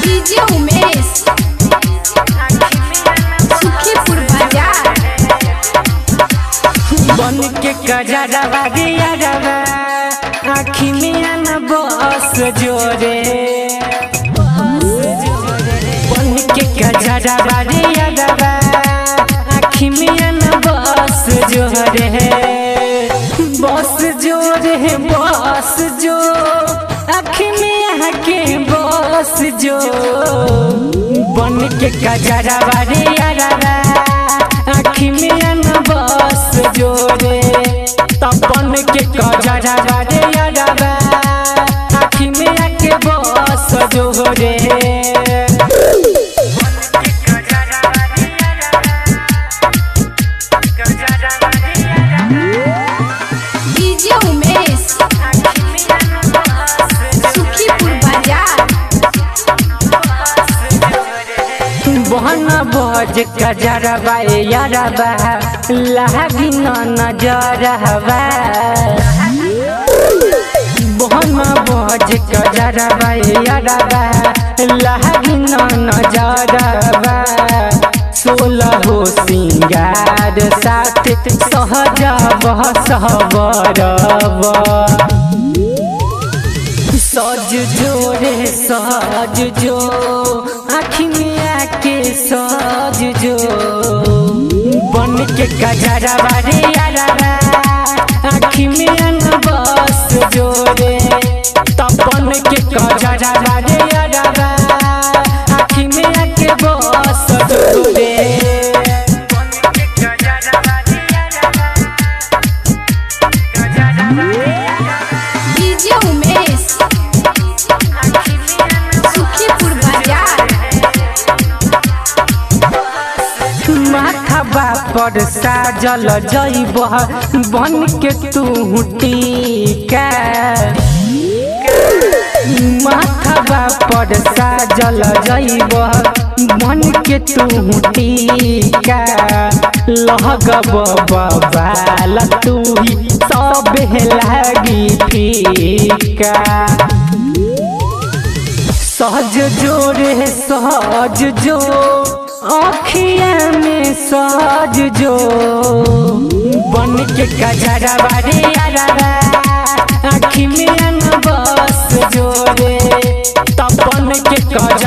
DJ Umesh Sukhipur बाजार। बन के गजरवा दिया रवा आँखी में न बस जोरे। बन के गजरवा दिया रवा आँखी में न बस जोरे। बस जोरे बस जो आँखी में आके बस जो। बन के गजरवा दिया रवा आँखी में न बस जोरे। तपन के गजरवा दिया रवा आँखी में आके बस जोरे। डीजे उमेश सुखीपुर बाजार। बहन बज गजरवा यारबा लागी न नजरवा। बहन बज गजरवा यारबा लागी न नजरवा। 16 सिंगार साथ सहजब सहबरवा। सज जोरे सज जो आँखी में आके सज जो। बन के गजरवा रे यारबा आँखी में न बस जोरे। तपन के गजरवा रे यारबा आँखी में आके बस जोरे। डीजे उमेश सुखीपुर बाजार। माथवा पर साजल जइब बन के तू टीका। माथवा पर साजल जइब बन के तू टीका। लगब बबाल तू ही सब लागी फीका। सहज जोरे सहज जो आँखिया में सहज जो। बन के गजरवा रे यारबा आँखी में न बस जोरे। तपन के गजरवा